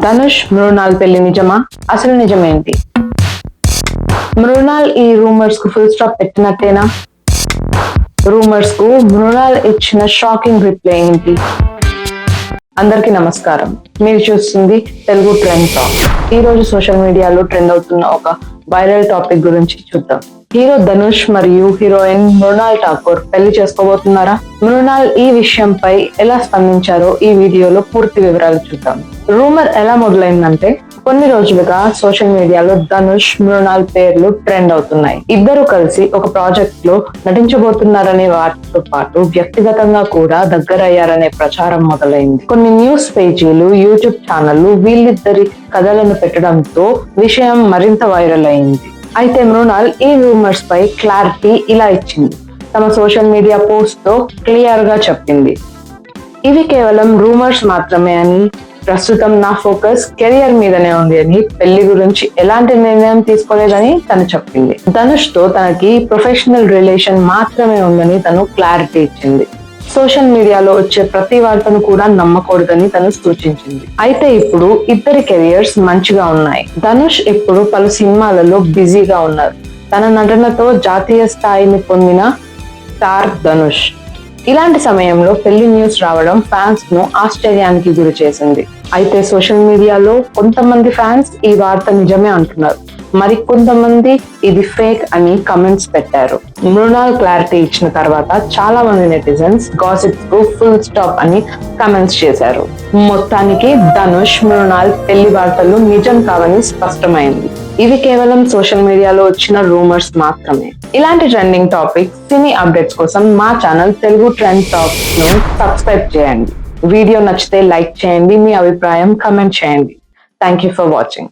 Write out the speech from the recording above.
ధనుష్ మృణాల్ పెళ్లి నిజమా? అసలు నిజమేంటి? మృణాల్ ఈ రూమర్స్ కు ఫుల్ స్టాప్ పెట్టినట్టేనా? రూమర్స్ కు మృణాల్ ఇచ్చిన షాకింగ్ రిప్లై ఏంటి? అందరికీ నమస్కారం. మీరు చూస్తుంది తెలుగు ట్రెండ్ టాక్. ఈ రోజు సోషల్ మీడియాలో ట్రెండ్ అవుతున్న ఒక వైరల్ టాపిక్ గురించి చూద్దాం. హీరో ధనుష్ మరియు హీరోయిన్ మృణాల్ ఠాకూర్ పెళ్లి చేసుకోబోతున్నారా? మృణాల్ ఈ విషయంపై ఎలా స్పందించారో ఈ వీడియోలో పూర్తి వివరాలు చూద్దాం. రూమర్ ఎలా మొదలైందంటే, కొన్ని రోజులుగా సోషల్ మీడియాలో ధనుష్ మృణాల్ పేర్లు ట్రెండ్ అవుతున్నాయి. ఇద్దరు కలిసి ఒక ప్రాజెక్ట్ లో నటించబోతున్నారనే వాటితో పాటు వ్యక్తిగతంగా కూడా దగ్గరయ్యారనే ప్రచారం మొదలైంది. కొన్ని న్యూస్ పేజీలు, యూట్యూబ్ ఛానళ్లు వీళ్ళిద్దరి కథలను పెట్టడంతో విషయం మరింత వైరల్ అయింది. అయితే మృణాల్ ఈ రూమర్స్ పై క్లారిటీ ఇలా ఇచ్చింది. తమ సోషల్ మీడియా పోస్ట్ తో క్లియర్ గా చెప్పింది, ఇవి కేవలం రూమర్స్ మాత్రమే అని, ప్రస్తుతం నా ఫోకస్ కెరియర్ మీదనే ఉంది అని, పెళ్లి గురించి ఎలాంటి నిర్ణయం తీసుకోలేదని తను చెప్పింది. ధనుష్ తో తనకి ప్రొఫెషనల్ రిలేషన్ మాత్రమే ఉందని తను క్లారిటీ ఇచ్చింది. సోషల్ మీడియాలో వచ్చే ప్రతి వార్తను కూడా నమ్మకూడదని తను సూచించింది. అయితే ఇప్పుడు ఇద్దరి కెరియర్స్ మంచిగా ఉన్నాయి. ధనుష్ ఇప్పుడు పలు సినిమాలలో బిజీగా ఉన్నారు. తన నటనతో జాతీయ స్థాయిని పొందిన స్టార్ ధనుష్. ఇలాంటి సమయంలో పెళ్లి న్యూస్ రావడం ఫ్యాన్స్ ను ఆశ్చర్యానికి గురి చేసింది. అయితే సోషల్ మీడియాలో కొంతమంది ఫ్యాన్స్ ఈ వార్త నిజమే అంటున్నారు, మరి కొంతమంది ఇది ఫేక్ అని కమెంట్స్ పెట్టారు. మృణాల్ క్లారిటీ ఇచ్చిన తర్వాత చాలా మంది నెటిజన్స్ గాసిప్స్ కు ఫుల్ స్టాప్ అని కమెంట్స్ చేశారు. మొత్తానికి ధనుష్ మృణాల్ పెళ్లి వార్తలు నిజం కావని స్పష్టమైంది. ఇవి కేవలం సోషల్ మీడియాలో వచ్చిన రూమర్స్ మాత్రమే. ఇలాంటి ట్రెండింగ్ టాపిక్స్, సినీ అప్డేట్స్ కోసం మా ఛానల్ తెలుగు ట్రెండ్ టాక్స్ ను సబ్స్క్రైబ్ చేయండి. వీడియో నచ్చితే లైక్ చేయండి, మీ అభిప్రాయం కమెంట్ చేయండి. Thank you for watching.